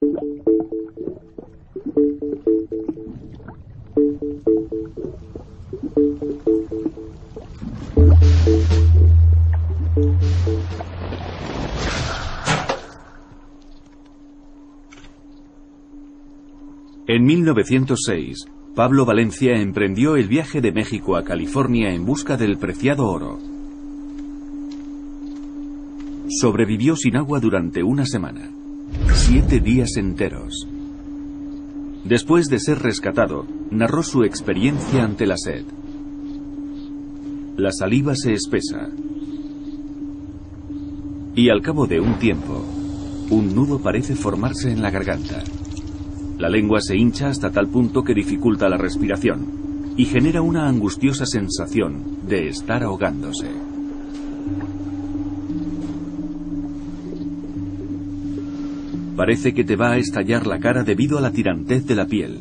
En 1906, Pablo Valencia emprendió el viaje de México a California en busca del preciado oro. Sobrevivió sin agua durante una semana, 7 días enteros. Después de ser rescatado, narró su experiencia ante la sed. La saliva se espesa. Y al cabo de un tiempo, un nudo parece formarse en la garganta. La lengua se hincha hasta tal punto que dificulta la respiración y genera una angustiosa sensación de estar ahogándose. Parece que te va a estallar la cara debido a la tirantez de la piel.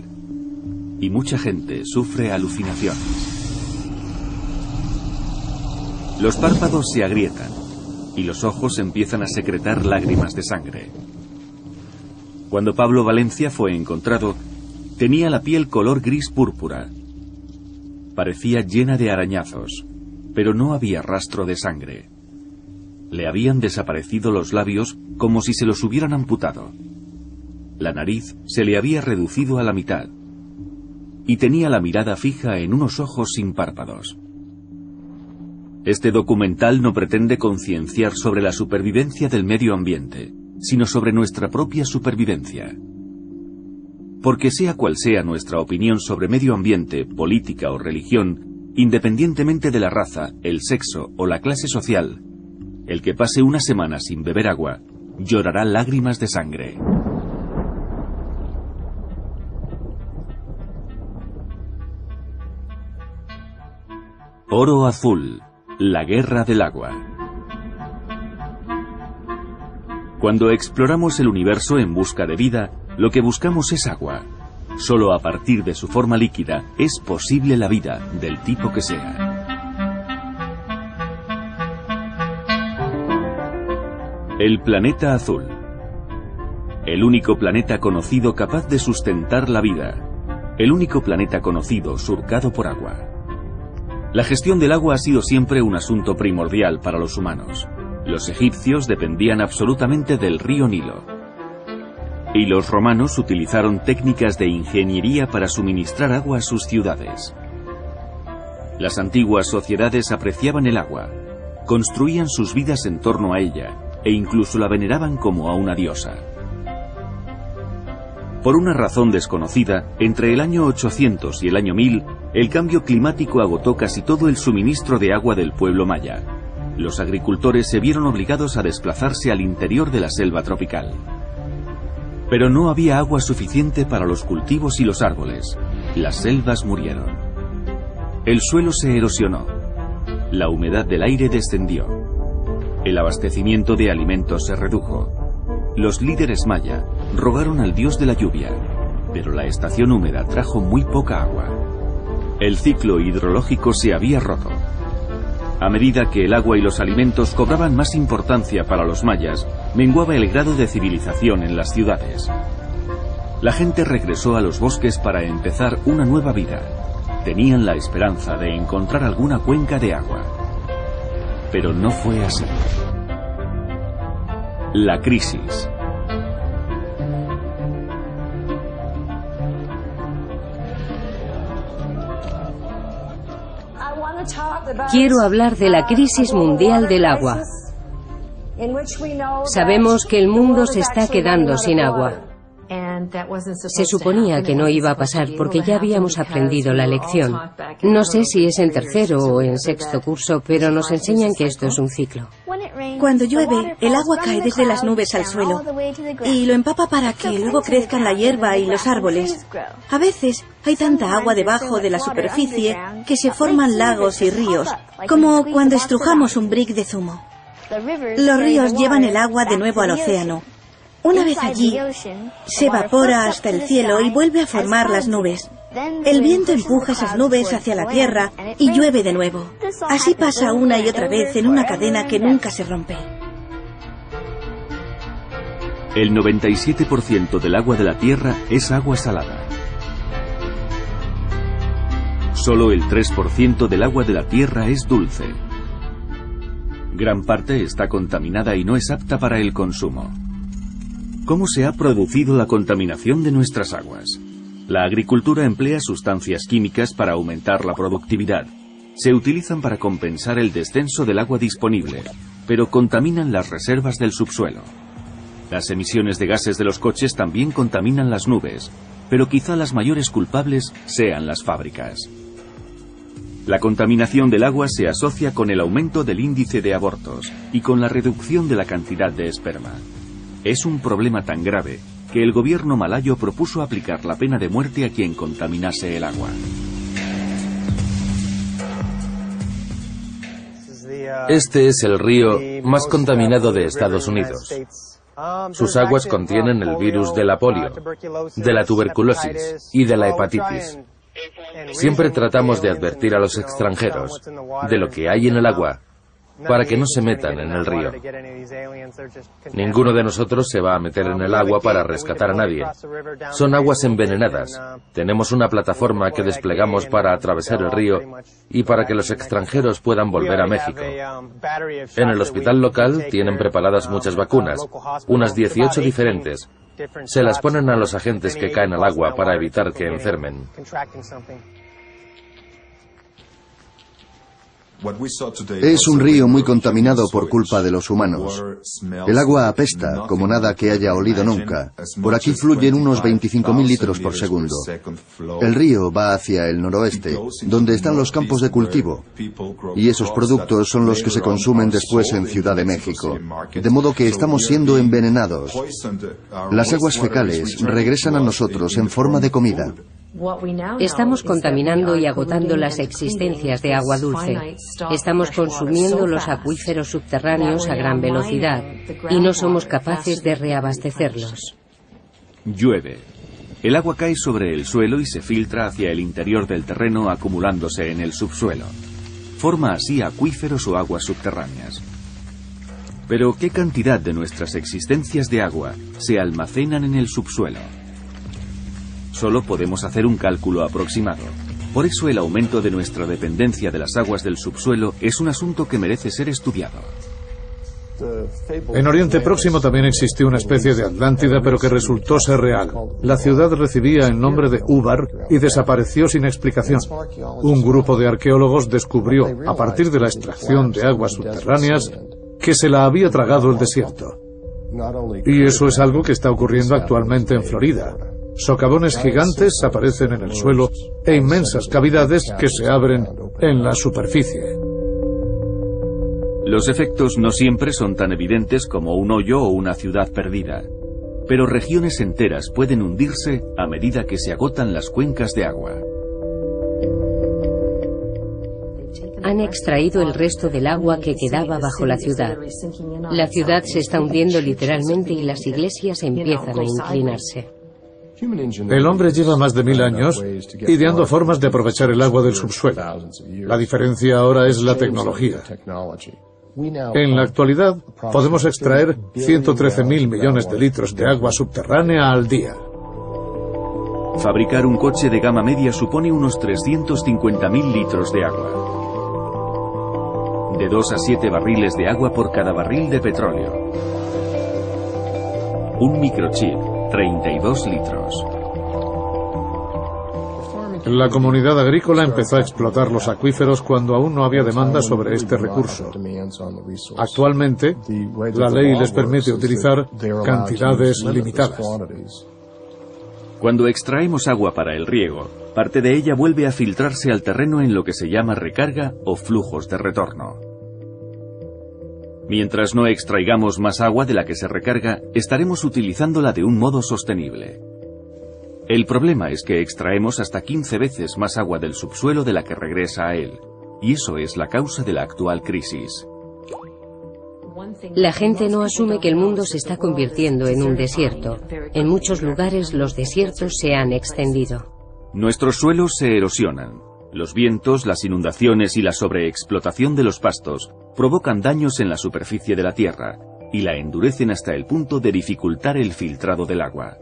Y mucha gente sufre alucinaciones. Los párpados se agrietan y los ojos empiezan a secretar lágrimas de sangre. Cuando Pablo Valencia fue encontrado, tenía la piel color gris púrpura. Parecía llena de arañazos, pero no había rastro de sangre. Le habían desaparecido los labios como si se los hubieran amputado. La nariz se le había reducido a la mitad. Y tenía la mirada fija en unos ojos sin párpados. Este documental no pretende concienciar sobre la supervivencia del medio ambiente, sino sobre nuestra propia supervivencia. Porque sea cual sea nuestra opinión sobre medio ambiente, política o religión, independientemente de la raza, el sexo o la clase social, el que pase una semana sin beber agua, llorará lágrimas de sangre. Oro azul, la guerra del agua. Cuando exploramos el universo en busca de vida, lo que buscamos es agua. Solo a partir de su forma líquida es posible la vida, del tipo que sea. El planeta azul. El único planeta conocido capaz de sustentar la vida. El único planeta conocido surcado por agua. La gestión del agua ha sido siempre un asunto primordial para los humanos. Los egipcios dependían absolutamente del río Nilo. Y los romanos utilizaron técnicas de ingeniería para suministrar agua a sus ciudades. Las antiguas sociedades apreciaban el agua, construían sus vidas en torno a ella e incluso la veneraban como a una diosa. Por una razón desconocida, entre el año 800 y el año 1000, el cambio climático agotó casi todo el suministro de agua del pueblo maya. Los agricultores se vieron obligados a desplazarse al interior de la selva tropical. Pero no había agua suficiente para los cultivos y los árboles. Las selvas murieron. El suelo se erosionó. La humedad del aire descendió. El abastecimiento de alimentos se redujo. Los líderes maya rogaron al dios de la lluvia, pero la estación húmeda trajo muy poca agua. El ciclo hidrológico se había roto. A medida que el agua y los alimentos cobraban más importancia para los mayas, menguaba el grado de civilización en las ciudades. La gente regresó a los bosques para empezar una nueva vida. Tenían la esperanza de encontrar alguna cuenca de agua. Pero no fue así. La crisis. Quiero hablar de la crisis mundial del agua. Sabemos que el mundo se está quedando sin agua. Se suponía que no iba a pasar porque ya habíamos aprendido la lección. No sé si es en tercero o en sexto curso, pero nos enseñan que esto es un ciclo. Cuando llueve, el agua cae desde las nubes al suelo y lo empapa para que luego crezcan la hierba y los árboles. A veces hay tanta agua debajo de la superficie que se forman lagos y ríos, como cuando estrujamos un brick de zumo. Los ríos llevan el agua de nuevo al océano. Una vez allí, se evapora hasta el cielo y vuelve a formar las nubes. El viento empuja esas nubes hacia la tierra y llueve de nuevo. Así pasa una y otra vez en una cadena que nunca se rompe. El 97% del agua de la Tierra es agua salada. Solo el 3% del agua de la Tierra es dulce. Gran parte está contaminada y no es apta para el consumo. ¿Cómo se ha producido la contaminación de nuestras aguas? La agricultura emplea sustancias químicas para aumentar la productividad. Se utilizan para compensar el descenso del agua disponible, pero contaminan las reservas del subsuelo. Las emisiones de gases de los coches también contaminan las nubes, pero quizá las mayores culpables sean las fábricas. La contaminación del agua se asocia con el aumento del índice de abortos y con la reducción de la cantidad de esperma. Es un problema tan grave que el gobierno malayo propuso aplicar la pena de muerte a quien contaminase el agua. Este es el río más contaminado de Estados Unidos. Sus aguas contienen el virus de la polio, de la tuberculosis y de la hepatitis. Siempre tratamos de advertir a los extranjeros de lo que hay en el agua para que no se metan en el río. Ninguno de nosotros se va a meter en el agua para rescatar a nadie. Son aguas envenenadas. Tenemos una plataforma que desplegamos para atravesar el río y para que los extranjeros puedan volver a México. En el hospital local tienen preparadas muchas vacunas, unas 18 diferentes. Se las ponen a los agentes que caen al agua para evitar que enfermen. Es un río muy contaminado por culpa de los humanos. El agua apesta como nada que haya olido nunca. Por aquí fluyen unos 25.000 litros por segundo. El río va hacia el noroeste, donde están los campos de cultivo. Y esos productos son los que se consumen después en Ciudad de México. De modo que estamos siendo envenenados. Las aguas fecales regresan a nosotros en forma de comida. Estamos contaminando y agotando las existencias de agua dulce. Estamos consumiendo los acuíferos subterráneos a gran velocidad y no somos capaces de reabastecerlos. Llueve. El agua cae sobre el suelo y se filtra hacia el interior del terreno acumulándose en el subsuelo. Forma así acuíferos o aguas subterráneas. Pero ¿qué cantidad de nuestras existencias de agua se almacenan en el subsuelo? Solo podemos hacer un cálculo aproximado. Por eso el aumento de nuestra dependencia de las aguas del subsuelo es un asunto que merece ser estudiado. En Oriente Próximo también existió una especie de Atlántida, pero que resultó ser real. La ciudad recibía el nombre de Ubar y desapareció sin explicación. Un grupo de arqueólogos descubrió, a partir de la extracción de aguas subterráneas, que se la había tragado el desierto. Y eso es algo que está ocurriendo actualmente en Florida. Socavones gigantes aparecen en el suelo e inmensas cavidades que se abren en la superficie. Los efectos no siempre son tan evidentes como un hoyo o una ciudad perdida, pero regiones enteras pueden hundirse a medida que se agotan las cuencas de agua. Han extraído el resto del agua que quedaba bajo la ciudad. La ciudad se está hundiendo literalmente y las iglesias empiezan a inclinarse. El hombre lleva más de 1000 años ideando formas de aprovechar el agua del subsuelo. La diferencia ahora es la tecnología. En la actualidad, podemos extraer 113.000 millones de litros de agua subterránea al día. Fabricar un coche de gama media supone unos 350.000 litros de agua. De 2 a 7 barriles de agua por cada barril de petróleo. Un microchip, 32 litros. La comunidad agrícola empezó a explotar los acuíferos cuando aún no había demanda sobre este recurso. Actualmente, la ley les permite utilizar cantidades limitadas. Cuando extraemos agua para el riego, parte de ella vuelve a filtrarse al terreno en lo que se llama recarga o flujos de retorno. Mientras no extraigamos más agua de la que se recarga, estaremos utilizándola de un modo sostenible. El problema es que extraemos hasta 15 veces más agua del subsuelo de la que regresa a él, y eso es la causa de la actual crisis. La gente no asume que el mundo se está convirtiendo en un desierto. En muchos lugares los desiertos se han extendido. Nuestros suelos se erosionan. Los vientos, las inundaciones y la sobreexplotación de los pastos provocan daños en la superficie de la tierra, y la endurecen hasta el punto de dificultar el filtrado del agua.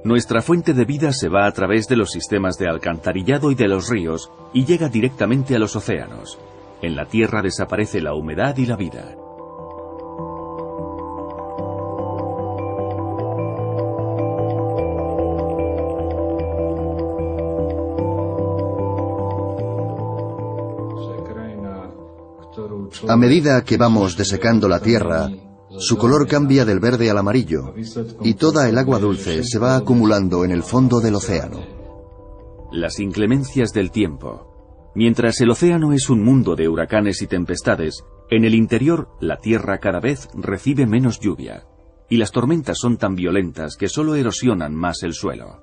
Nuestra fuente de vida se va a través de los sistemas de alcantarillado y de los ríos y llega directamente a los océanos. En la tierra desaparece la humedad y la vida. A medida que vamos desecando la tierra, su color cambia del verde al amarillo y toda el agua dulce se va acumulando en el fondo del océano. Las inclemencias del tiempo. Mientras el océano es un mundo de huracanes y tempestades, en el interior la tierra cada vez recibe menos lluvia, y las tormentas son tan violentas que solo erosionan más el suelo.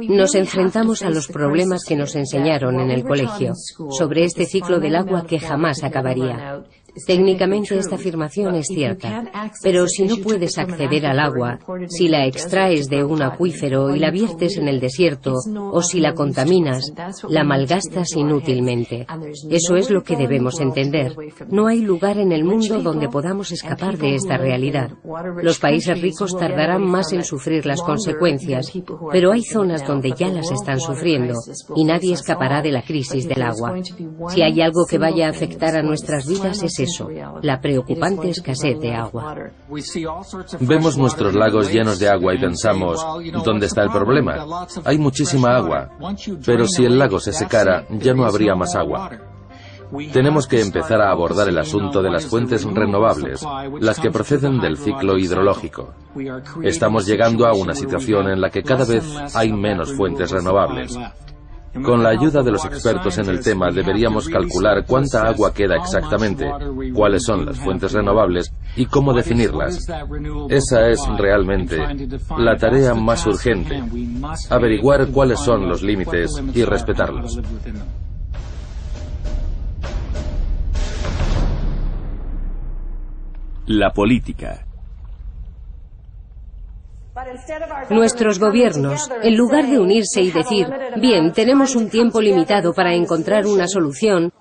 Nos enfrentamos a los problemas que nos enseñaron en el colegio, sobre este ciclo del agua que jamás acabaría. Técnicamente esta afirmación es cierta, pero si no puedes acceder al agua, si la extraes de un acuífero y la viertes en el desierto, o si la contaminas, la malgastas inútilmente. Eso es lo que debemos entender. No hay lugar en el mundo donde podamos escapar de esta realidad. Los países ricos tardarán más en sufrir las consecuencias, pero hay zonas donde ya las están sufriendo, y nadie escapará de la crisis del agua. Si hay algo que vaya a afectar a nuestras vidas es eso, la preocupante escasez de agua. Vemos nuestros lagos llenos de agua y pensamos, ¿dónde está el problema? Hay muchísima agua, pero si el lago se secara, ya no habría más agua. Tenemos que empezar a abordar el asunto de las fuentes renovables, las que proceden del ciclo hidrológico. Estamos llegando a una situación en la que cada vez hay menos fuentes renovables. Con la ayuda de los expertos en el tema deberíamos calcular cuánta agua queda exactamente, cuáles son las fuentes renovables y cómo definirlas. Esa es realmente la tarea más urgente, averiguar cuáles son los límites y respetarlos. La política. Nuestros gobiernos, en lugar de unirse y decir, bien, tenemos un tiempo limitado para encontrar una solución,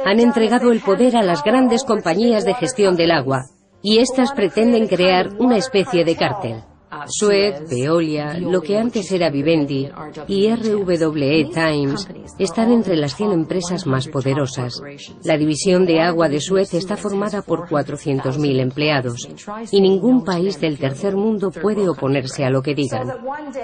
han entregado el poder a las grandes compañías de gestión del agua, y éstas pretenden crear una especie de cártel. Suez, Veolia, lo que antes era Vivendi y RWE Times están entre las 100 empresas más poderosas. La división de agua de Suez está formada por 400.000 empleados y ningún país del tercer mundo puede oponerse a lo que digan.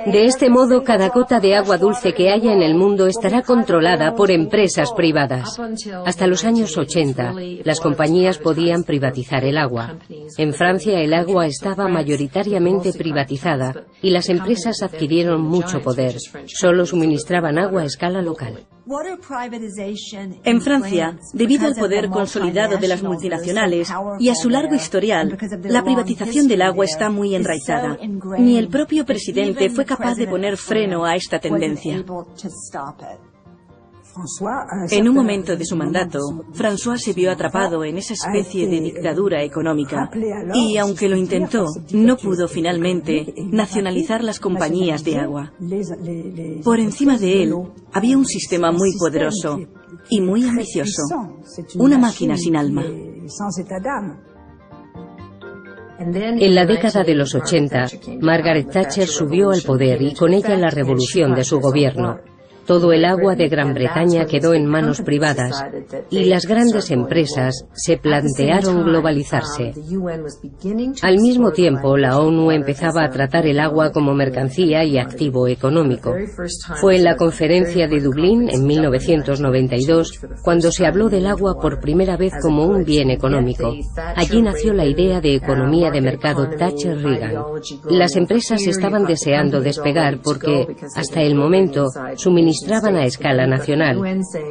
De este modo, cada gota de agua dulce que haya en el mundo estará controlada por empresas privadas. Hasta los años 80, las compañías podían privatizar el agua. En Francia, el agua estaba mayoritariamente privatizada y las empresas adquirieron mucho poder. Solo suministraban agua a escala local. En Francia, debido al poder consolidado de las multinacionales y a su largo historial, la privatización del agua está muy enraizada. Ni el propio presidente fue capaz de poner freno a esta tendencia. En un momento de su mandato, François se vio atrapado en esa especie de dictadura económica y, aunque lo intentó, no pudo finalmente nacionalizar las compañías de agua. Por encima de él había un sistema muy poderoso y muy ambicioso, una máquina sin alma. En la década de los 80, Margaret Thatcher subió al poder y con ella la revolución de su gobierno. Todo el agua de Gran Bretaña quedó en manos privadas y las grandes empresas se plantearon globalizarse. Al mismo tiempo, la ONU empezaba a tratar el agua como mercancía y activo económico. Fue en la conferencia de Dublín, en 1992, cuando se habló del agua por primera vez como un bien económico. Allí nació la idea de economía de mercado Thatcher-Reagan. Las empresas estaban deseando despegar porque, hasta el momento, suministraban a escala nacional,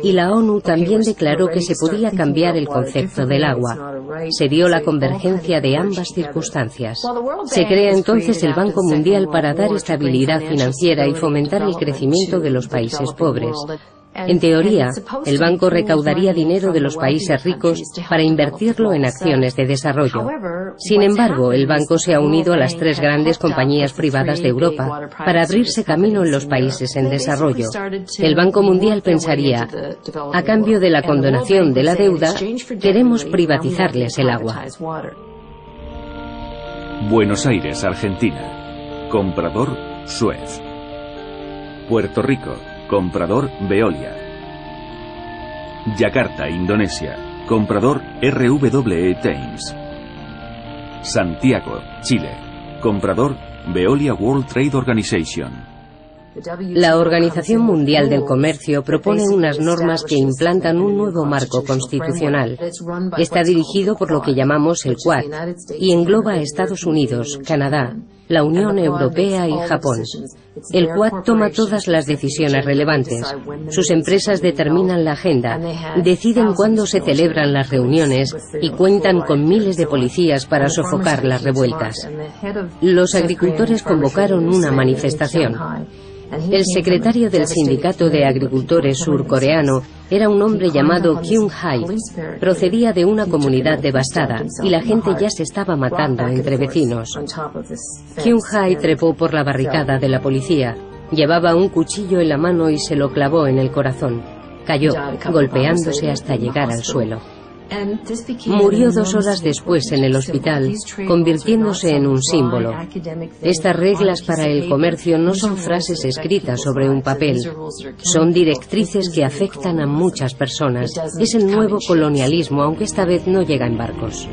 y la ONU también declaró que se podía cambiar el concepto del agua. Se dio la convergencia de ambas circunstancias. Se crea entonces el Banco Mundial para dar estabilidad financiera y fomentar el crecimiento de los países pobres. En teoría, el banco recaudaría dinero de los países ricos para invertirlo en acciones de desarrollo. Sin embargo, el banco se ha unido a las 3 grandes compañías privadas de Europa para abrirse camino en los países en desarrollo. El Banco Mundial pensaría, a cambio de la condonación de la deuda, queremos privatizarles el agua. Buenos Aires, Argentina. Comprador, Suez. Puerto Rico. Comprador, Veolia. Yakarta, Indonesia. Comprador, RWE Thames. Santiago, Chile. Comprador, Veolia World Trade Organization. La Organización Mundial del Comercio propone unas normas que implantan un nuevo marco constitucional. Está dirigido por lo que llamamos el Quad y engloba a Estados Unidos, Canadá, la Unión Europea y Japón. El Quad toma todas las decisiones relevantes. Sus empresas determinan la agenda, deciden cuándo se celebran las reuniones y cuentan con miles de policías para sofocar las revueltas. Los agricultores convocaron una manifestación. El secretario del Sindicato de Agricultores surcoreano era un hombre llamado Kyung Hae. Procedía de una comunidad devastada y la gente ya se estaba matando entre vecinos. Kyung Hae trepó por la barricada de la policía. Llevaba un cuchillo en la mano y se lo clavó en el corazón. Cayó, golpeándose hasta llegar al suelo. Murió 2 horas después en el hospital, convirtiéndose en un símbolo. Estas reglas para el comercio no son frases escritas sobre un papel, son directrices que afectan a muchas personas. Es el nuevo colonialismo, aunque esta vez no llega en barcos.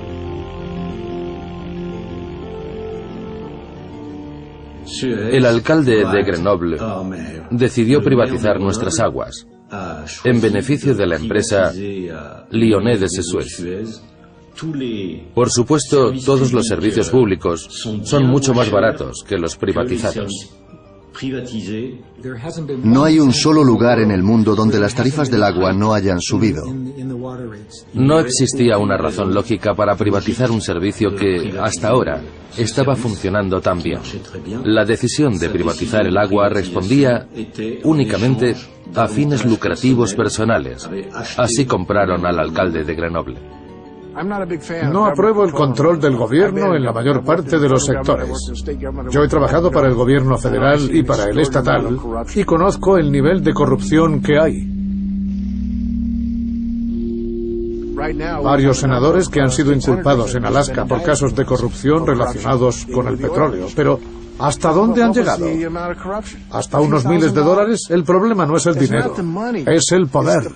El alcalde de Grenoble decidió privatizar nuestras aguas en beneficio de la empresa Lyonnais de Suez. Por supuesto, todos los servicios públicos son mucho más baratos que los privatizados. No hay un solo lugar en el mundo donde las tarifas del agua no hayan subido. No existía una razón lógica para privatizar un servicio que, hasta ahora, estaba funcionando tan bien. La decisión de privatizar el agua respondía únicamente a fines lucrativos personales. Así compraron al alcalde de Grenoble. No apruebo el control del gobierno en la mayor parte de los sectores. Yo he trabajado para el gobierno federal y para el estatal y conozco el nivel de corrupción que hay. Varios senadores que han sido inculpados en Alaska por casos de corrupción relacionados con el petróleo, pero ¿hasta dónde han llegado? ¿Hasta unos miles de dólares? El problema no es el dinero, es el poder.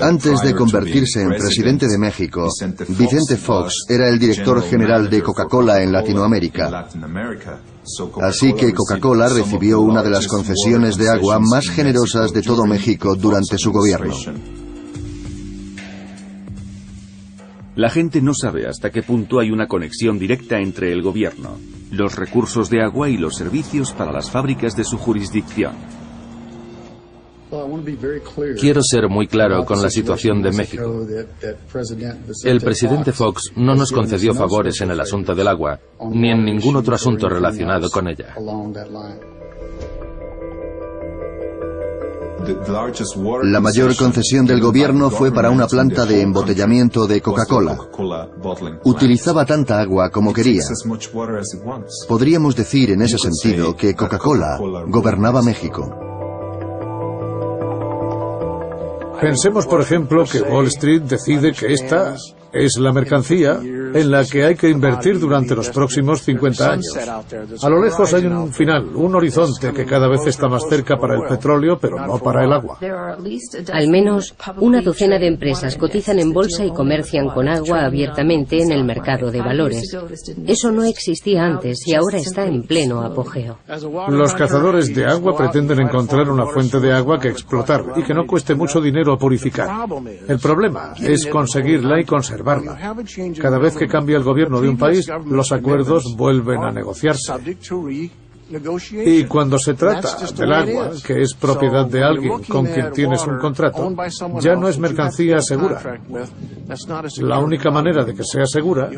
Antes de convertirse en presidente de México, Vicente Fox era el director general de Coca-Cola en Latinoamérica. Así que Coca-Cola recibió una de las concesiones de agua más generosas de todo México durante su gobierno. La gente no sabe hasta qué punto hay una conexión directa entre el gobierno, los recursos de agua y los servicios para las fábricas de su jurisdicción. Quiero ser muy claro con la situación de México. El presidente Fox no nos concedió favores en el asunto del agua, ni en ningún otro asunto relacionado con ella. La mayor concesión del gobierno fue para una planta de embotellamiento de Coca-Cola. Utilizaba tanta agua como quería. Podríamos decir en ese sentido que Coca-Cola gobernaba México. Pensemos, por ejemplo, que Wall Street decide que esta es la mercancía en la que hay que invertir durante los próximos 50 años. A lo lejos hay un final, un horizonte que cada vez está más cerca para el petróleo, pero no para el agua. Al menos una docena de empresas cotizan en bolsa y comercian con agua abiertamente en el mercado de valores. Eso no existía antes y ahora está en pleno apogeo. Los cazadores de agua pretenden encontrar una fuente de agua que explotar y que no cueste mucho dinero purificar. El problema es conseguirla y conservarla. Cada vez que cambia el gobierno de un país, los acuerdos vuelven a negociarse. Y cuando se trata del agua, que es propiedad de alguien con quien tienes un contrato, ya no es mercancía segura. La única manera de que sea segura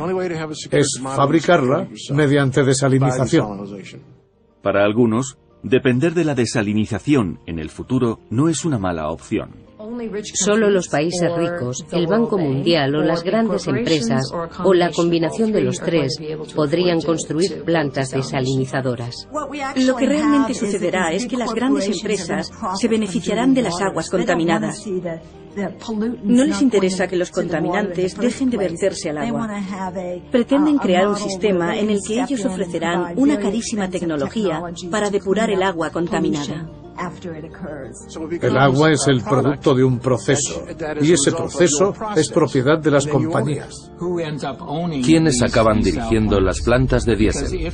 es fabricarla mediante desalinización. Para algunos, depender de la desalinización en el futuro no es una mala opción. Solo los países ricos, el Banco Mundial o las grandes empresas, o la combinación de los tres, podrían construir plantas desalinizadoras. Lo que realmente sucederá es que las grandes empresas se beneficiarán de las aguas contaminadas. No les interesa que los contaminantes dejen de verterse al agua. Pretenden crear un sistema en el que ellos ofrecerán una carísima tecnología para depurar el agua contaminada. El agua es el producto de un proceso, y ese proceso es propiedad de las compañías. ¿Quiénes acaban dirigiendo las plantas de diésel?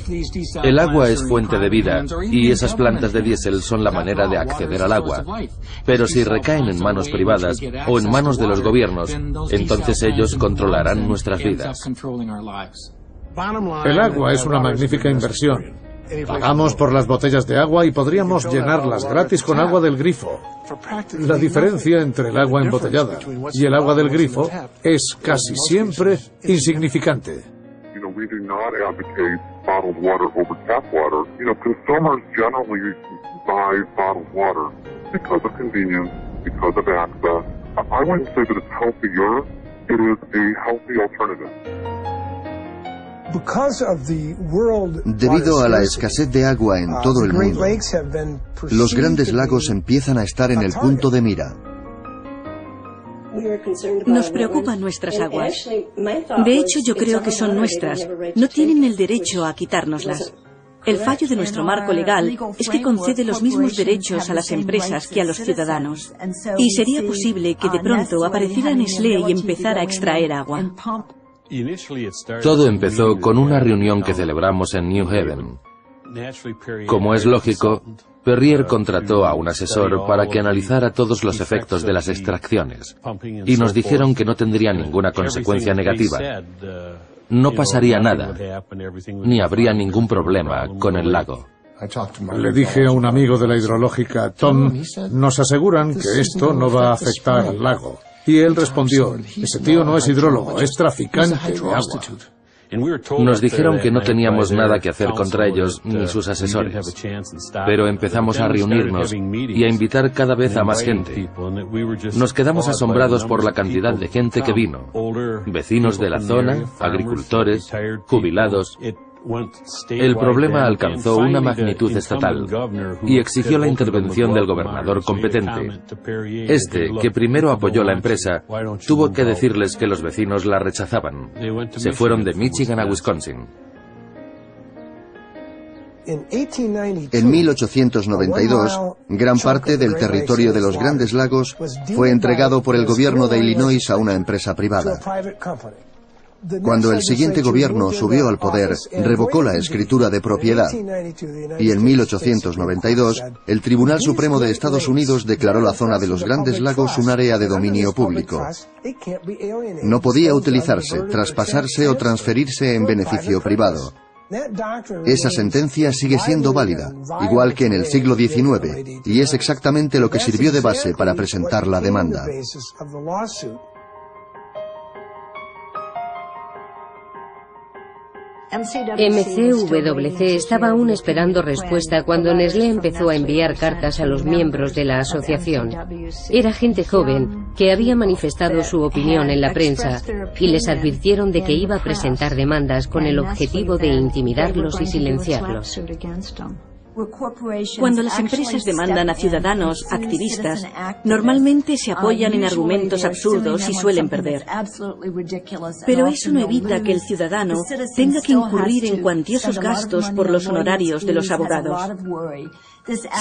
El agua es fuente de vida, y esas plantas de diésel son la manera de acceder al agua. Pero si recaen en manos privadas o en manos de los gobiernos, entonces ellos controlarán nuestras vidas. El agua es una magnífica inversión. Pagamos por las botellas de agua y podríamos llenarlas gratis con agua del grifo. La diferencia entre el agua embotellada y el agua del grifo es casi siempre insignificante. Debido a la escasez de agua en todo el mundo, los grandes lagos empiezan a estar en el punto de mira. Nos preocupan nuestras aguas. De hecho, yo creo que son nuestras. No tienen el derecho a quitárnoslas. El fallo de nuestro marco legal es que concede los mismos derechos a las empresas que a los ciudadanos. Y sería posible que de pronto apareciera Nestlé y empezara a extraer agua. Todo empezó con una reunión que celebramos en New Haven. Como es lógico, Perrier contrató a un asesor para que analizara todos los efectos de las extracciones, y nos dijeron que no tendría ninguna consecuencia negativa. No pasaría nada, ni habría ningún problema con el lago. Le dije a un amigo de la hidrológica, Tom, nos aseguran que esto no va a afectar al lago. Y él respondió, ese tío no es hidrólogo, es traficante de agua. Nos dijeron que no teníamos nada que hacer contra ellos ni sus asesores, pero empezamos a reunirnos y a invitar cada vez a más gente. Nos quedamos asombrados por la cantidad de gente que vino, vecinos de la zona, agricultores, jubilados. El problema alcanzó una magnitud estatal y exigió la intervención del gobernador competente. Este, que primero apoyó la empresa, tuvo que decirles que los vecinos la rechazaban. Se fueron de Michigan a Wisconsin. En 1892, gran parte del territorio de los Grandes Lagos fue entregado por el gobierno de Illinois a una empresa privada. Cuando el siguiente gobierno subió al poder, revocó la escritura de propiedad. Y en 1892, el Tribunal Supremo de Estados Unidos declaró la zona de los Grandes Lagos un área de dominio público. No podía utilizarse, traspasarse o transferirse en beneficio privado. Esa sentencia sigue siendo válida, igual que en el siglo XIX, y es exactamente lo que sirvió de base para presentar la demanda. MCWC estaba aún esperando respuesta cuando Nestlé empezó a enviar cartas a los miembros de la asociación. Era gente joven que había manifestado su opinión en la prensa y les advirtieron de que iba a presentar demandas con el objetivo de intimidarlos y silenciarlos. Cuando las empresas demandan a ciudadanos, activistas, normalmente se apoyan en argumentos absurdos y suelen perder. Pero eso no evita que el ciudadano tenga que incurrir en cuantiosos gastos por los honorarios de los abogados.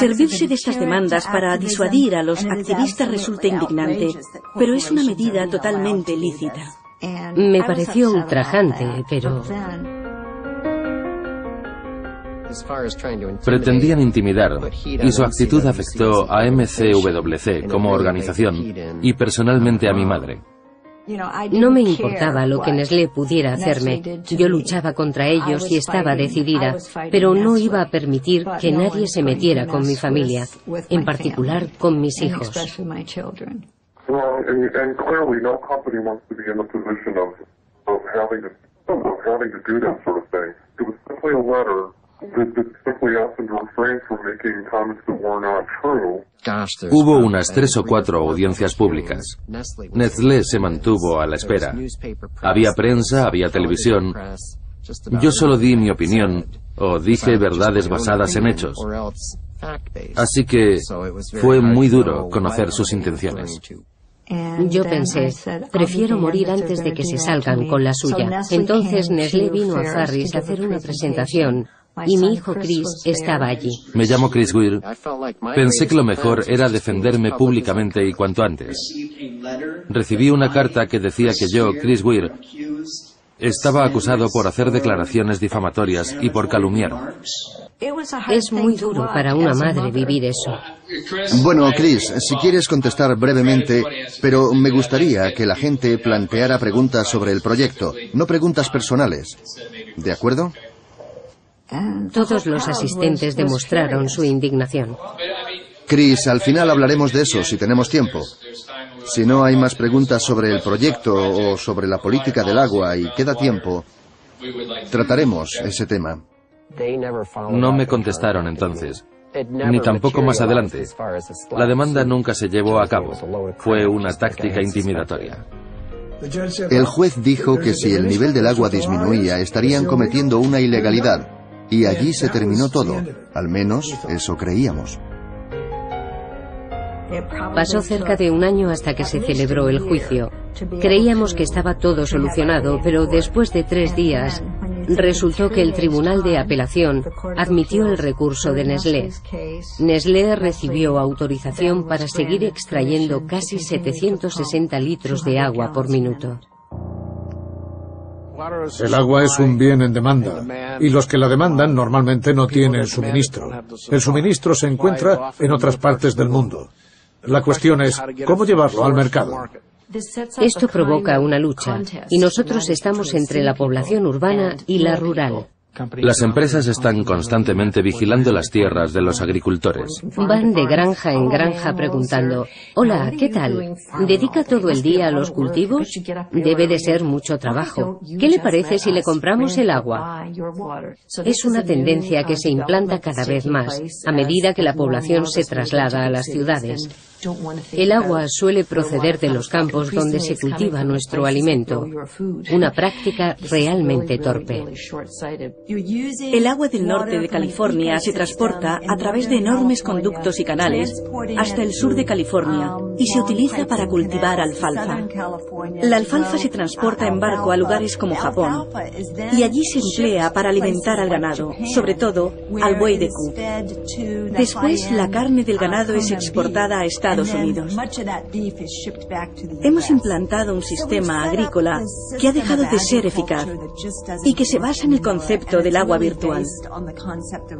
Servirse de estas demandas para disuadir a los activistas resulta indignante, pero es una medida totalmente lícita. Me pareció ultrajante, pero... Pretendían intimidar, y su actitud afectó a MCWC como organización y personalmente a mi madre. No me importaba lo que Nestlé pudiera hacerme. Yo luchaba contra ellos y estaba decidida, pero no iba a permitir que nadie se metiera con mi familia, en particular con mis hijos. Hubo unas 3 o 4 audiencias públicas. Nestlé se mantuvo a la espera. Había prensa, había televisión. Yo solo di mi opinión, o dije verdades basadas en hechos. Así que fue muy duro conocer sus intenciones. Yo pensé, prefiero morir antes de que se salgan con la suya. Entonces Nestlé vino a Harris a hacer una presentación y mi hijo Chris estaba allí. Me llamo Chris Weir. Pensé que lo mejor era defenderme públicamente y cuanto antes. Recibí una carta que decía que yo, Chris Weir, estaba acusado por hacer declaraciones difamatorias y por calumniar. Es muy duro para una madre vivir eso. Bueno, Chris, si quieres contestar brevemente, pero me gustaría que la gente planteara preguntas sobre el proyecto, no preguntas personales. ¿De acuerdo? Todos los asistentes demostraron su indignación. Chris, al final hablaremos de eso si tenemos tiempo. Si no hay más preguntas sobre el proyecto o sobre la política del agua y queda tiempo, trataremos ese tema. No me contestaron entonces, ni tampoco más adelante. La demanda nunca se llevó a cabo. Fue una táctica intimidatoria. El juez dijo que si el nivel del agua disminuía, estarían cometiendo una ilegalidad. Y allí se terminó todo. Al menos eso creíamos. Pasó cerca de un año hasta que se celebró el juicio. Creíamos que estaba todo solucionado, pero después de 3 días, resultó que el Tribunal de Apelación admitió el recurso de Nestlé. Nestlé recibió autorización para seguir extrayendo casi 760 litros de agua por minuto. El agua es un bien en demanda, y los que la demandan normalmente no tienen suministro. El suministro se encuentra en otras partes del mundo. La cuestión es, ¿cómo llevarlo al mercado? Esto provoca una lucha, y nosotros estamos entre la población urbana y la rural. Las empresas están constantemente vigilando las tierras de los agricultores. Van de granja en granja preguntando, hola, ¿qué tal? ¿Dedica todo el día a los cultivos? Debe de ser mucho trabajo. ¿Qué le parece si le compramos el agua? Es una tendencia que se implanta cada vez más, a medida que la población se traslada a las ciudades. El agua suele proceder de los campos donde se cultiva nuestro alimento, una práctica realmente torpe. El agua del norte de California se transporta a través de enormes conductos y canales hasta el sur de California y se utiliza para cultivar alfalfa. La alfalfa se transporta en barco a lugares como Japón y allí se emplea para alimentar al ganado, sobre todo al buey de Koo. Después, la carne del ganado es exportada a Estados Unidos. Hemos implantado un sistema agrícola que ha dejado de ser eficaz y que se basa en el concepto del agua virtual.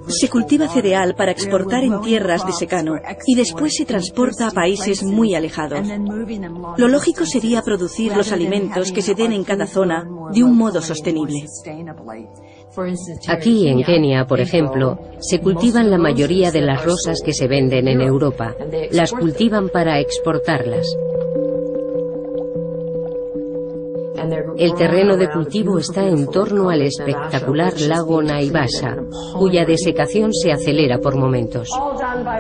Se cultiva cereal para exportar en tierras de secano y después se transporta a países muy alejados. Lo lógico sería producir los alimentos que se den en cada zona de un modo sostenible. Aquí en Kenia, por ejemplo, se cultivan la mayoría de las rosas que se venden en Europa. Las cultivan para exportarlas. El terreno de cultivo está en torno al espectacular lago Naivasha, cuya desecación se acelera por momentos.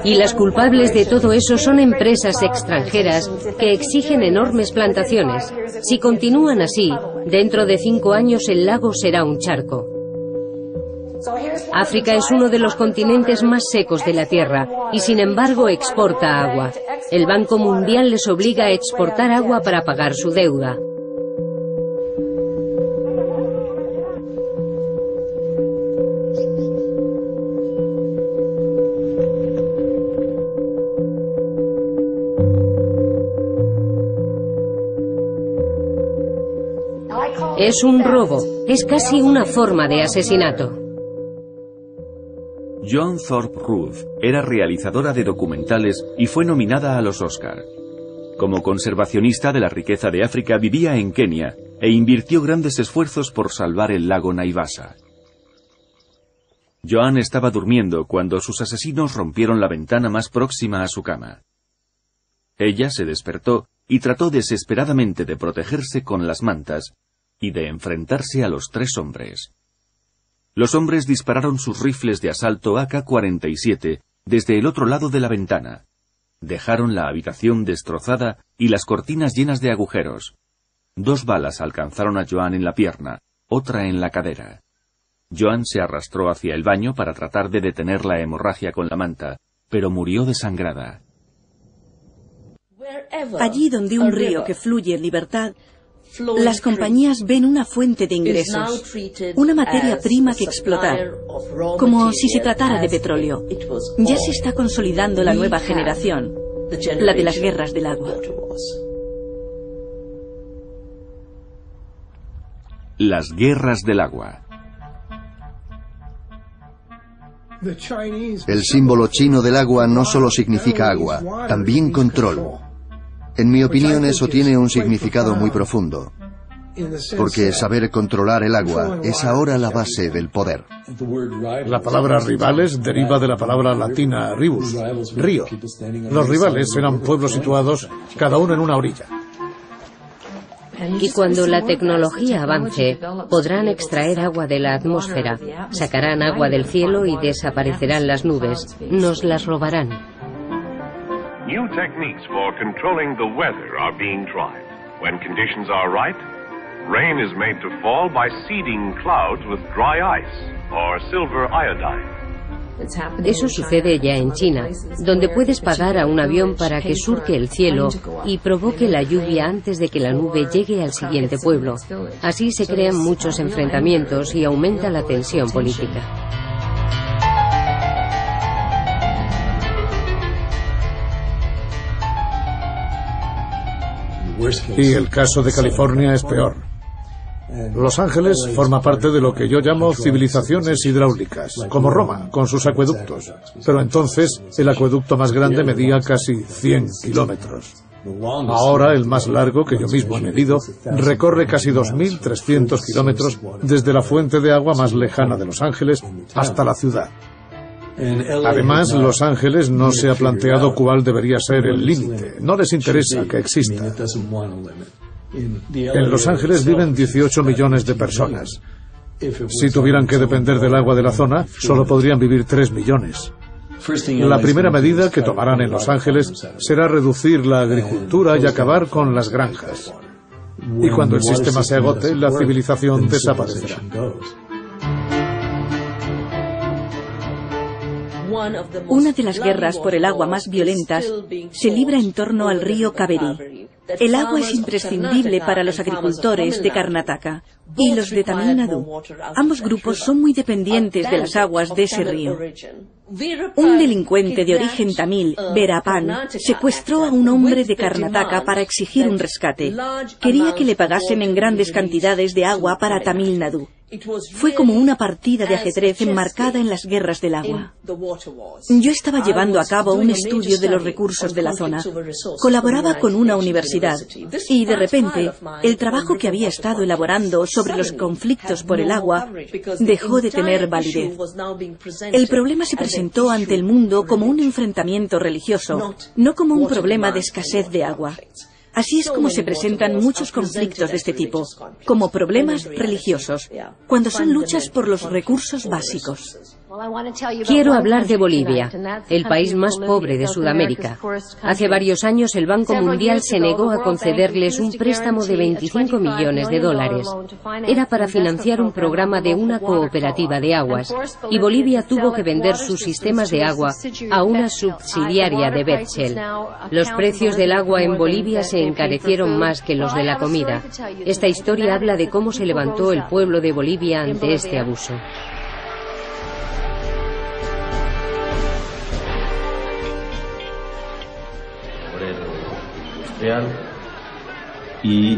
Y las culpables de todo eso son empresas extranjeras que exigen enormes plantaciones. Si continúan así, dentro de 5 años el lago será un charco. África es uno de los continentes más secos de la Tierra y sin embargo exporta agua. El Banco Mundial les obliga a exportar agua para pagar su deuda. Es un robo, es casi una forma de asesinato. Joan Thorpe Ruth era realizadora de documentales y fue nominada a los Oscar. Como conservacionista de la riqueza de África vivía en Kenia e invirtió grandes esfuerzos por salvar el lago Naivasha. Joan estaba durmiendo cuando sus asesinos rompieron la ventana más próxima a su cama. Ella se despertó y trató desesperadamente de protegerse con las mantas y de enfrentarse a los 3 hombres. Los hombres dispararon sus rifles de asalto AK-47 desde el otro lado de la ventana. Dejaron la habitación destrozada y las cortinas llenas de agujeros. 2 balas alcanzaron a Joan en la pierna, otra en la cadera. Joan se arrastró hacia el baño para tratar de detener la hemorragia con la manta, pero murió desangrada. Allí donde un río que fluye en libertad, las compañías ven una fuente de ingresos, una materia prima que explotar, como si se tratara de petróleo. Ya se está consolidando la nueva generación, la de las guerras del agua. Las guerras del agua. El símbolo chino del agua no solo significa agua, también control. En mi opinión, eso tiene un significado muy profundo, porque saber controlar el agua es ahora la base del poder. La palabra rivales deriva de la palabra latina ribus, río. Los rivales eran pueblos situados cada uno en una orilla. Y cuando la tecnología avance, podrán extraer agua de la atmósfera, sacarán agua del cielo y desaparecerán las nubes, nos las robarán. New techniques for controlling the weather are being tried. When conditions are right, rain is made to fall by seeding clouds with dry ice or silver iodine. Eso sucede ya en China, donde puedes pagar a un avión para que surque el cielo y provoque la lluvia antes de que la nube llegue al siguiente pueblo. Así se crean muchos enfrentamientos y aumenta la tensión política. Y el caso de California es peor. Los Ángeles forma parte de lo que yo llamo civilizaciones hidráulicas, como Roma, con sus acueductos. Pero entonces el acueducto más grande medía casi 100 kilómetros. Ahora el más largo, que yo mismo he medido, recorre casi 2.300 kilómetros desde la fuente de agua más lejana de Los Ángeles hasta la ciudad. Además, Los Ángeles no se ha planteado cuál debería ser el límite. No les interesa que exista. En Los Ángeles viven 18 millones de personas. Si tuvieran que depender del agua de la zona, solo podrían vivir 3 millones. La primera medida que tomarán en Los Ángeles será reducir la agricultura y acabar con las granjas. Y cuando el sistema se agote, la civilización desaparecerá. Una de las guerras por el agua más violentas se libra en torno al río Kaveri. El agua es imprescindible para los agricultores de Karnataka y los de Tamil Nadu. Ambos grupos son muy dependientes de las aguas de ese río. Un delincuente de origen tamil, Veerapan, secuestró a un hombre de Karnataka para exigir un rescate. Quería que le pagasen en grandes cantidades de agua para Tamil Nadu. Fue como una partida de ajedrez enmarcada en las guerras del agua. Yo estaba llevando a cabo un estudio de los recursos de la zona. Colaboraba con una universidad y, de repente, el trabajo que había estado elaborando sobre los conflictos por el agua dejó de tener validez. El problema se presentó ante el mundo como un enfrentamiento religioso, no como un problema de escasez de agua. Así es como se presentan muchos conflictos de este tipo, como problemas religiosos, cuando son luchas por los recursos básicos. Quiero hablar de Bolivia, el país más pobre de Sudamérica. Hace varios años el Banco Mundial se negó a concederles un préstamo de $25 millones. Era para financiar un programa de una cooperativa de aguas, y Bolivia tuvo que vender sus sistemas de agua a una subsidiaria de Bechtel. Los precios del agua en Bolivia se encarecieron más que los de la comida. Esta historia habla de cómo se levantó el pueblo de Bolivia ante este abuso. Y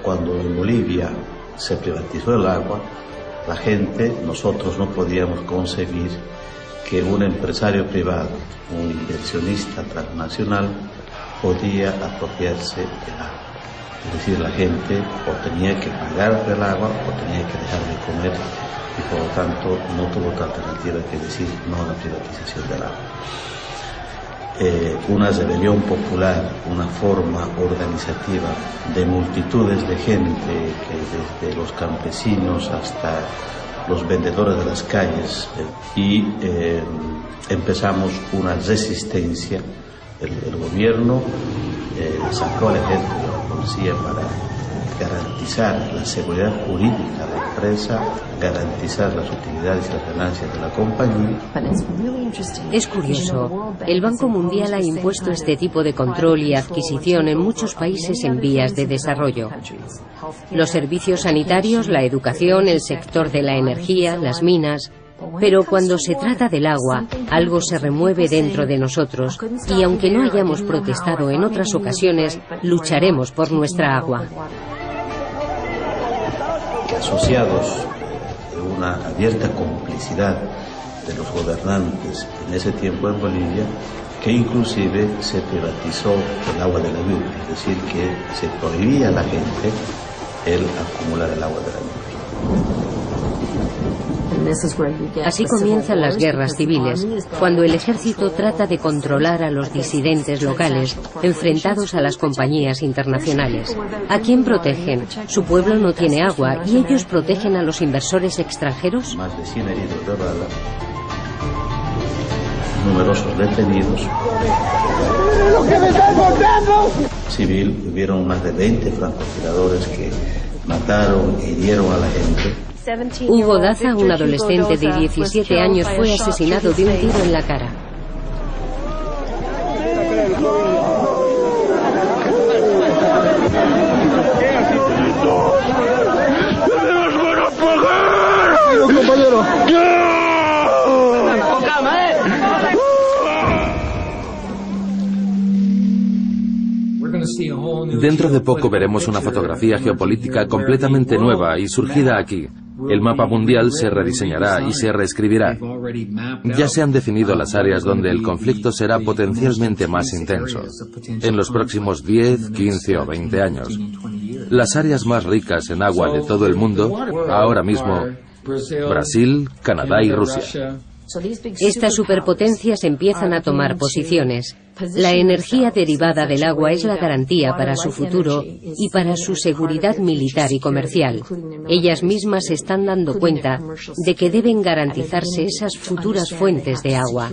cuando en Bolivia se privatizó el agua, la gente, nosotros no podíamos conseguir que un empresario privado, un inversionista transnacional, podía apropiarse del agua. Es decir, la gente o tenía que pagar por el agua o tenía que dejar de comer y por lo tanto no tuvo otra alternativa que decir no a la privatización del agua. Una rebelión popular, una forma organizativa de multitudes de gente, que desde los campesinos hasta los vendedores de las calles y empezamos una resistencia. El gobierno sacó al ejército y a la policía para garantizar la seguridad jurídica de la empresa, garantizar las utilidades y las ganancias de la compañía. Es curioso, el Banco Mundial ha impuesto este tipo de control y adquisición en muchos países en vías de desarrollo. Los servicios sanitarios, la educación, el sector de la energía, las minas. Pero cuando se trata del agua, algo se remueve dentro de nosotros y aunque no hayamos protestado en otras ocasiones, lucharemos por nuestra agua. Asociados a una abierta complicidad de los gobernantes en ese tiempo en Bolivia, que inclusive se privatizó el agua de la lluvia, es decir, que se prohibía a la gente el acumular el agua de la lluvia. Así comienzan las guerras civiles, cuando el ejército trata de controlar a los disidentes locales, enfrentados a las compañías internacionales. ¿A quién protegen? Su pueblo no tiene agua y ellos protegen a los inversores extranjeros. Más de 100 heridos de bala, numerosos detenidos. Civil, hubieron más de 20 francotiradores que mataron e hirieron a la gente. Hugo Daza, un adolescente de 17 años, fue asesinado de un tiro en la cara. Dentro de poco veremos una fotografía geopolítica completamente nueva y surgida aquí. El mapa mundial se rediseñará y se reescribirá. Ya se han definido las áreas donde el conflicto será potencialmente más intenso, en los próximos 10, 15 o 20 años. Las áreas más ricas en agua de todo el mundo, ahora mismo, Brasil, Canadá y Rusia. Estas superpotencias empiezan a tomar posiciones. La energía derivada del agua es la garantía para su futuro y para su seguridad militar y comercial. Ellas mismas se están dando cuenta de que deben garantizarse esas futuras fuentes de agua.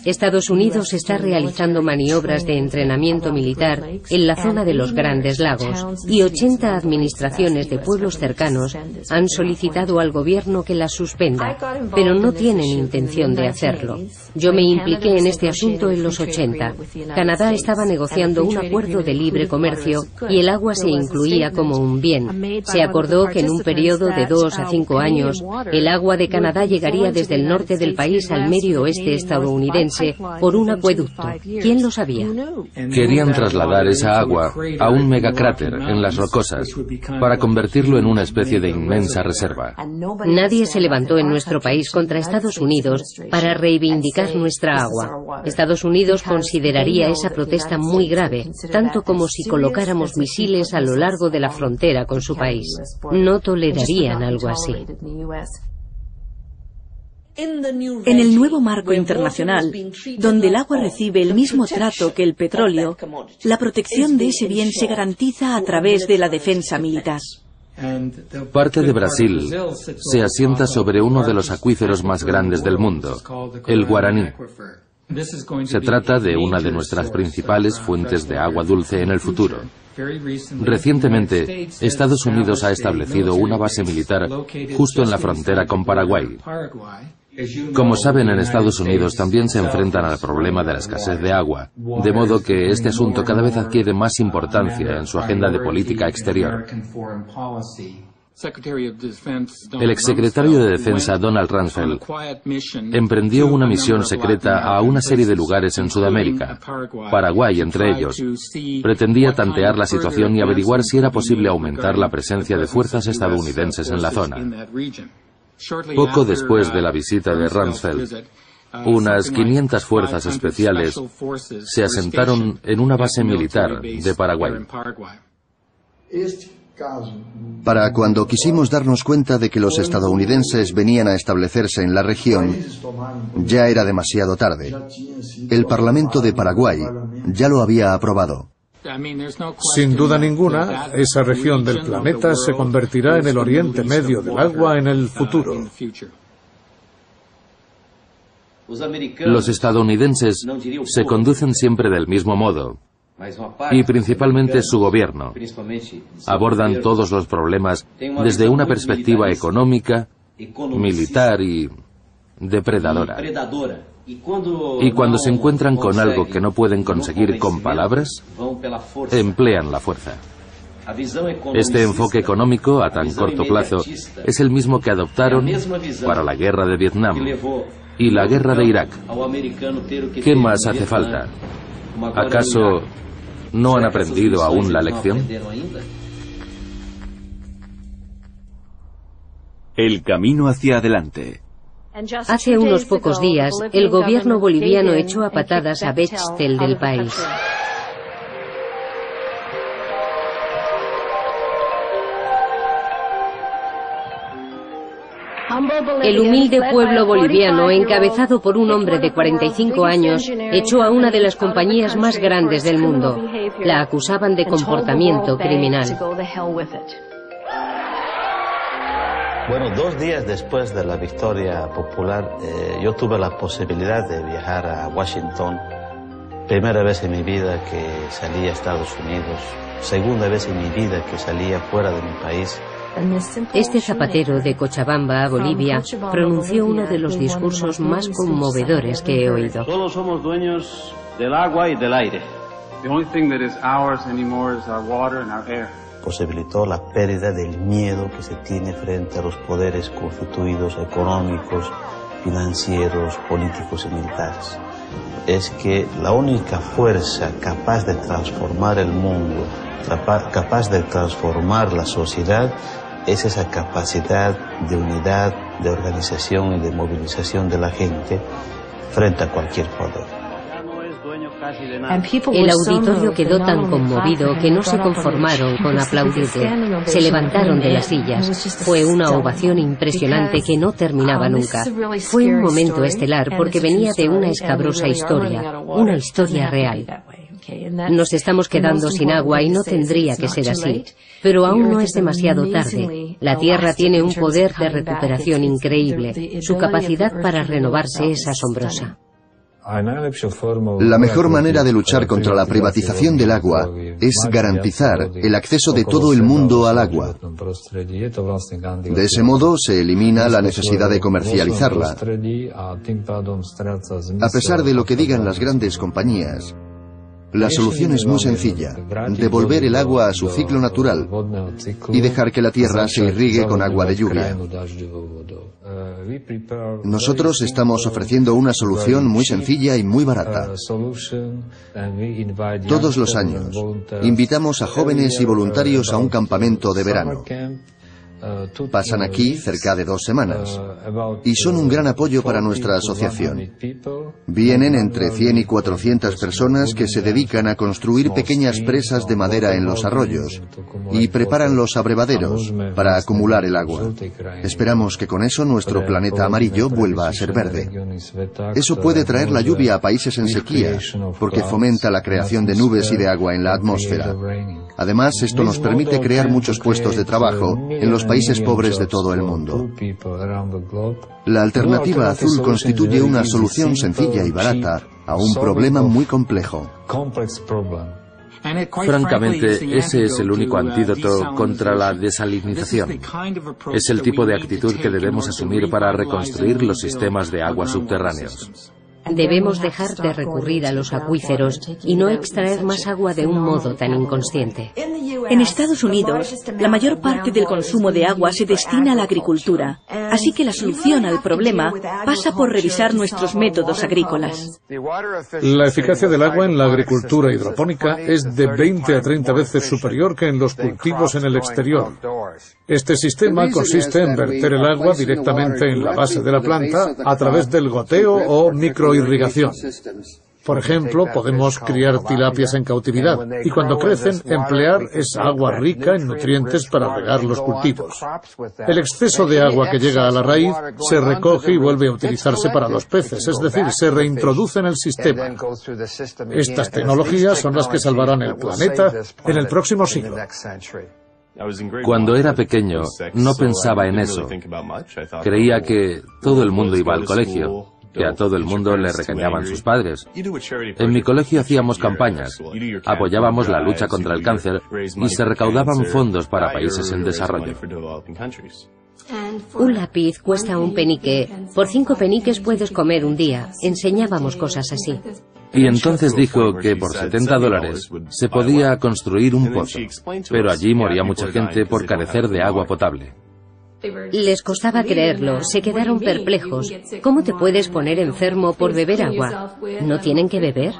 Estados Unidos está realizando maniobras de entrenamiento militar en la zona de los Grandes Lagos y 80 administraciones de pueblos cercanos han solicitado al gobierno que las suspenda, pero no tienen intención de hacerlo. Yo me impliqué en este asunto en los 80. Canadá estaba negociando un acuerdo de libre comercio y el agua se incluía como un bien. Se acordó que en un periodo de 2 a 5 años, el agua de Canadá llegaría desde el norte del país al medio oeste estadounidense por un acueducto. ¿Quién lo sabía? Querían trasladar esa agua a un megacráter en las rocosas para convertirlo en una especie de inmensa reserva. Nadie se levantó en nuestro país contra Estados Unidos para reivindicar nuestra agua. Estados Unidos consideraría esa protesta muy grave, tanto como si colocáramos misiles a lo largo de la frontera con su país. No tolerarían algo así. En el nuevo marco internacional, donde el agua recibe el mismo trato que el petróleo, la protección de ese bien se garantiza a través de la defensa militar. Parte de Brasil se asienta sobre uno de los acuíferos más grandes del mundo, el Guaraní. Se trata de una de nuestras principales fuentes de agua dulce en el futuro. Recientemente, Estados Unidos ha establecido una base militar justo en la frontera con Paraguay. Como saben, en Estados Unidos también se enfrentan al problema de la escasez de agua, de modo que este asunto cada vez adquiere más importancia en su agenda de política exterior. El exsecretario de Defensa Donald Rumsfeld emprendió una misión secreta a una serie de lugares en Sudamérica, Paraguay entre ellos. Pretendía tantear la situación y averiguar si era posible aumentar la presencia de fuerzas estadounidenses en la zona. Poco después de la visita de Rumsfeld, unas 500 fuerzas especiales se asentaron en una base militar de Paraguay. Para cuando quisimos darnos cuenta de que los estadounidenses venían a establecerse en la región, ya era demasiado tarde. El Parlamento de Paraguay ya lo había aprobado. Sin duda ninguna, esa región del planeta se convertirá en el Oriente Medio del agua en el futuro. Los estadounidenses se conducen siempre del mismo modo, y principalmente su gobierno. Abordan todos los problemas desde una perspectiva económica, militar y depredadora. Y cuando se encuentran con algo que no pueden conseguir con palabras, emplean la fuerza. Este enfoque económico a tan corto plazo es el mismo que adoptaron para la guerra de Vietnam y la guerra de Irak. ¿Qué más hace falta? ¿Acaso no han aprendido aún la lección? El camino hacia adelante. Hace unos pocos días, el gobierno boliviano echó a patadas a Bechtel del país. El humilde pueblo boliviano, encabezado por un hombre de 45 años, echó a una de las compañías más grandes del mundo. La acusaban de comportamiento criminal. Bueno, 2 días después de la victoria popular, yo tuve la posibilidad de viajar a Washington. Primera vez en mi vida que salí a Estados Unidos. Segunda vez en mi vida que salía fuera de mi país. Este zapatero de Cochabamba, Bolivia, pronunció uno de los discursos más conmovedores que he oído. Solo somos dueños del agua y del aire. The only thing that is ours anymore is our water and our air. Posibilitó la pérdida del miedo que se tiene frente a los poderes constituidos económicos, financieros, políticos y militares. Es que la única fuerza capaz de transformar el mundo, capaz de transformar la sociedad, es esa capacidad de unidad, de organización y de movilización de la gente frente a cualquier poder. El auditorio quedó tan conmovido que no se conformaron con aplaudirle. Se levantaron de las sillas. Fue una ovación impresionante que no terminaba nunca. Fue un momento estelar porque venía de una escabrosa historia, una historia real. Nos estamos quedando sin agua y no tendría que ser así. Pero aún no es demasiado tarde. La Tierra tiene un poder de recuperación increíble. Su capacidad para renovarse es asombrosa. La mejor manera de luchar contra la privatización del agua es garantizar el acceso de todo el mundo al agua. De ese modo se elimina la necesidad de comercializarla. A pesar de lo que digan las grandes compañías, la solución es muy sencilla: devolver el agua a su ciclo natural y dejar que la tierra se irrigue con agua de lluvia. Nosotros estamos ofreciendo una solución muy sencilla y muy barata. Todos los años invitamos a jóvenes y voluntarios a un campamento de verano. Pasan aquí cerca de 2 semanas y son un gran apoyo para nuestra asociación. Vienen entre 100 y 400 personas que se dedican a construir pequeñas presas de madera en los arroyos y preparan los abrevaderos para acumular el agua. Esperamos que con eso nuestro planeta amarillo vuelva a ser verde. Eso puede traer la lluvia a países en sequía porque fomenta la creación de nubes y de agua en la atmósfera. Además, esto nos permite crear muchos puestos de trabajo en los países pobres de todo el mundo. La alternativa azul constituye una solución sencilla y barata a un problema muy complejo. Francamente, ese es el único antídoto contra la desalinización. Es el tipo de actitud que debemos asumir para reconstruir los sistemas de agua subterráneos. Debemos dejar de recurrir a los acuíferos y no extraer más agua de un modo tan inconsciente. En Estados Unidos, la mayor parte del consumo de agua se destina a la agricultura, así que la solución al problema pasa por revisar nuestros métodos agrícolas. La eficacia del agua en la agricultura hidropónica es de 20 a 30 veces superior que en los cultivos en el exterior. Este sistema consiste en verter el agua directamente en la base de la planta a través del goteo o microirrigación. Por ejemplo, podemos criar tilapias en cautividad y cuando crecen emplear esa agua rica en nutrientes para regar los cultivos. El exceso de agua que llega a la raíz se recoge y vuelve a utilizarse para los peces, es decir, se reintroduce en el sistema. Estas tecnologías son las que salvarán el planeta en el próximo siglo. Cuando era pequeño, no pensaba en eso. Creía que todo el mundo iba al colegio, que a todo el mundo le regañaban sus padres. En mi colegio hacíamos campañas, apoyábamos la lucha contra el cáncer y se recaudaban fondos para países en desarrollo. Un lápiz cuesta un penique. Por 5 peniques puedes comer un día. Enseñábamos cosas así. Y entonces dijo que por $70 se podía construir un pozo, pero allí moría mucha gente por carecer de agua potable. Les costaba creerlo, se quedaron perplejos. ¿Cómo te puedes poner enfermo por beber agua? ¿No tienen que beber?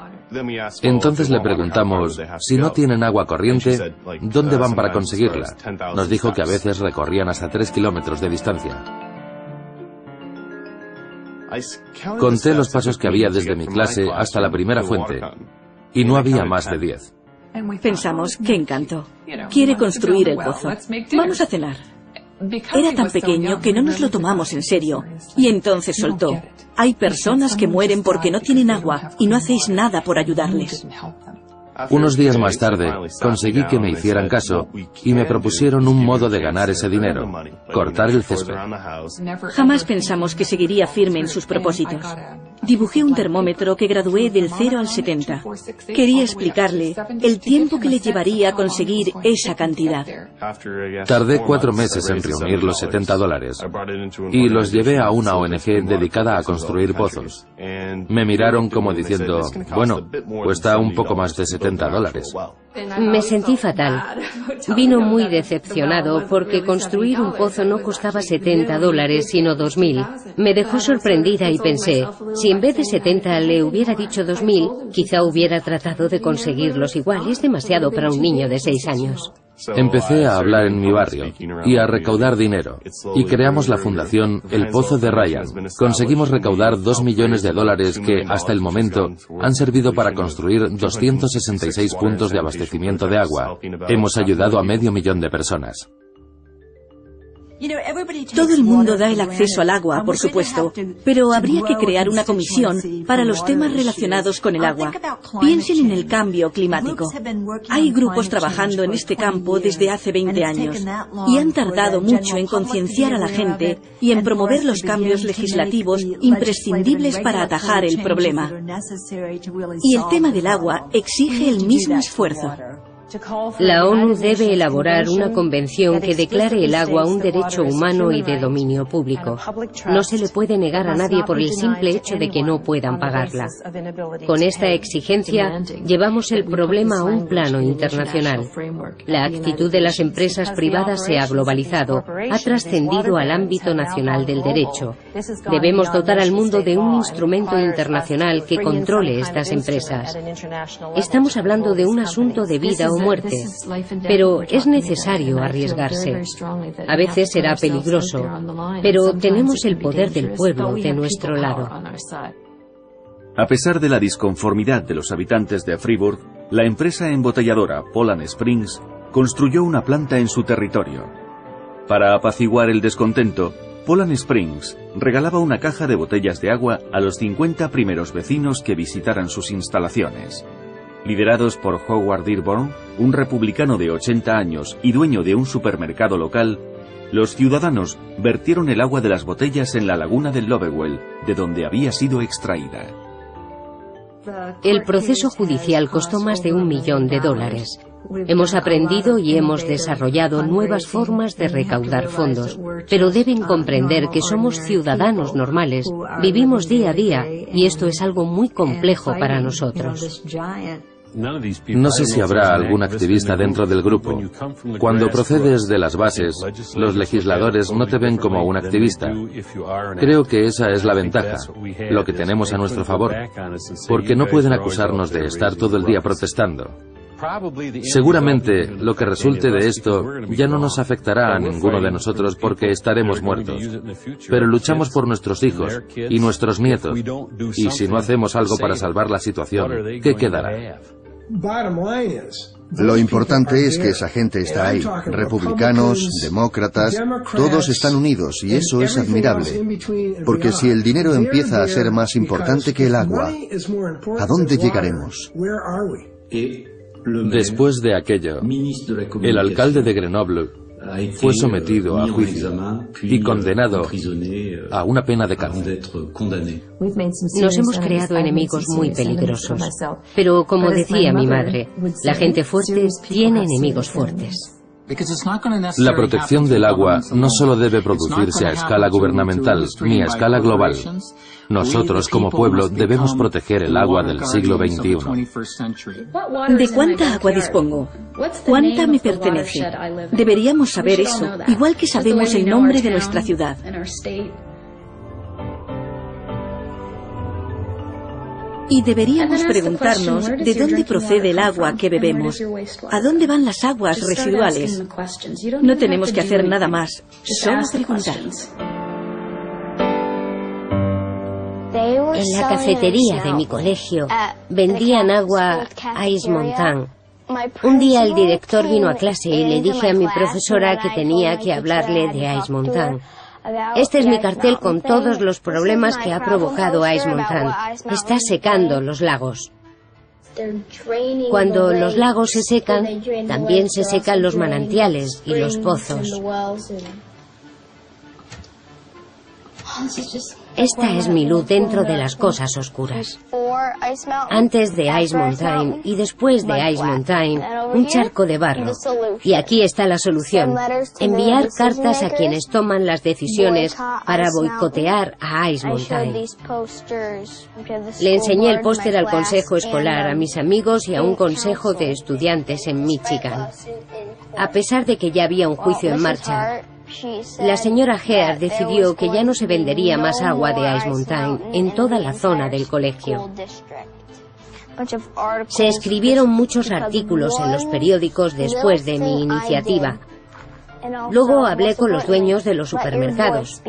Entonces le preguntamos, si no tienen agua corriente, ¿dónde van para conseguirla? Nos dijo que a veces recorrían hasta 3 kilómetros de distancia. Conté los pasos que había desde mi clase hasta la primera fuente, y no había más de 10. Pensamos, qué encanto. Quiere construir el pozo. Vamos a cenar. Era tan pequeño que no nos lo tomamos en serio. Y entonces soltó. Hay personas que mueren porque no tienen agua y no hacéis nada por ayudarles. Unos días más tarde, conseguí que me hicieran caso y me propusieron un modo de ganar ese dinero, cortar el césped. Jamás pensamos que seguiría firme en sus propósitos. Dibujé un termómetro que gradué del 0 al 70. Quería explicarle el tiempo que le llevaría a conseguir esa cantidad. Tardé 4 meses en reunir los $70 y los llevé a una ONG dedicada a construir pozos. Me miraron como diciendo, bueno, cuesta un poco más de $70. Me sentí fatal. Vino muy decepcionado porque construir un pozo no costaba $70, sino 2.000. Me dejó sorprendida y pensé, si en vez de 70 le hubiera dicho 2.000, quizá hubiera tratado de conseguirlos igual. Es demasiado para un niño de 6 años. Empecé a hablar en mi barrio y a recaudar dinero, y creamos la fundación El Pozo de Ryan. Conseguimos recaudar $2 millones que, hasta el momento, han servido para construir 266 puntos de abastecimiento de agua. Hemos ayudado a 500.000 de personas. Todo el mundo da el acceso al agua, por supuesto, pero habría que crear una comisión para los temas relacionados con el agua. Piensen en el cambio climático. Hay grupos trabajando en este campo desde hace 20 años y han tardado mucho en concienciar a la gente y en promover los cambios legislativos imprescindibles para atajar el problema. Y el tema del agua exige el mismo esfuerzo. La ONU debe elaborar una convención que declare el agua un derecho humano y de dominio público. No se le puede negar a nadie por el simple hecho de que no puedan pagarla. Con esta exigencia, llevamos el problema a un plano internacional. La actitud de las empresas privadas se ha globalizado, ha trascendido al ámbito nacional del derecho. Debemos dotar al mundo de un instrumento internacional que controle estas empresas. Estamos hablando de un asunto de vida o muerte, pero es necesario arriesgarse. A veces será peligroso, pero tenemos el poder del pueblo de nuestro lado. A pesar de la disconformidad de los habitantes de Freeport, la empresa embotelladora Poland Springs construyó una planta en su territorio. Para apaciguar el descontento, Poland Springs regalaba una caja de botellas de agua a los 50 primeros vecinos que visitaran sus instalaciones. Liderados por Howard Dearborn, un republicano de 80 años y dueño de un supermercado local, los ciudadanos vertieron el agua de las botellas en la laguna del Lovewell, de donde había sido extraída. El proceso judicial costó más de $1 millón. Hemos aprendido y hemos desarrollado nuevas formas de recaudar fondos, pero deben comprender que somos ciudadanos normales, vivimos día a día, y esto es algo muy complejo para nosotros. No sé si habrá algún activista dentro del grupo. Cuando procedes de las bases, los legisladores no te ven como un activista. Creo que esa es la ventaja, lo que tenemos a nuestro favor, porque no pueden acusarnos de estar todo el día protestando. Seguramente lo que resulte de esto ya no nos afectará a ninguno de nosotros porque estaremos muertos. Pero luchamos por nuestros hijos y nuestros nietos. Y si no hacemos algo para salvar la situación, ¿qué quedará? Lo importante es que esa gente está ahí. Republicanos, demócratas, todos están unidos y eso es admirable. Porque si el dinero empieza a ser más importante que el agua, ¿a dónde llegaremos? Después de aquello, el alcalde de Grenoble fue sometido a juicio y condenado a una pena de cárcel. Nos hemos creado enemigos muy peligrosos. Pero como decía mi madre, la gente fuerte tiene enemigos fuertes. La protección del agua no solo debe producirse a escala gubernamental ni a escala global. Nosotros, como pueblo, debemos proteger el agua del siglo XXI. ¿De cuánta agua dispongo? ¿Cuánta me pertenece? Deberíamos saber eso, igual que sabemos el nombre de nuestra ciudad. Y deberíamos preguntarnos de dónde procede el agua que bebemos, a dónde van las aguas residuales. No tenemos que hacer nada más, solo preguntar. En la cafetería de mi colegio vendían agua Ice Mountain. Un día el director vino a clase y le dije a mi profesora que tenía que hablarle de Ice Mountain. Este es mi cartel con todos los problemas que ha provocado Ice Mountain. Está secando los lagos. Cuando los lagos se secan, también se secan los manantiales y los pozos. Esta es mi luz dentro de las cosas oscuras. Antes de Ice Mountain y después de Ice Mountain, un charco de barro. Y aquí está la solución. Enviar cartas a quienes toman las decisiones para boicotear a Ice Mountain. Le enseñé el póster al consejo escolar, a mis amigos y a un consejo de estudiantes en Michigan. A pesar de que ya había un juicio en marcha, la señora Heard decidió que ya no se vendería más agua de Ice Mountain en toda la zona del colegio. Se escribieron muchos artículos en los periódicos después de mi iniciativa. Luego hablé con los dueños de los supermercados.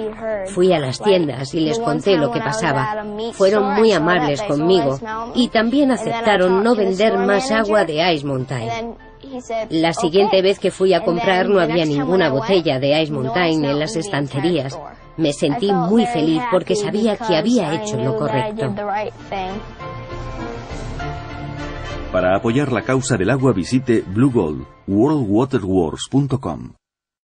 Fui a las tiendas y les conté lo que pasaba. Fueron muy amables conmigo y también aceptaron no vender más agua de Ice Mountain. La siguiente vez que fui a comprar no había ninguna botella de Ice Mountain en las estanterías. Me sentí muy feliz porque sabía que había hecho lo correcto. Para apoyar la causa del agua visite Blue Gold, worldwaterwars.com.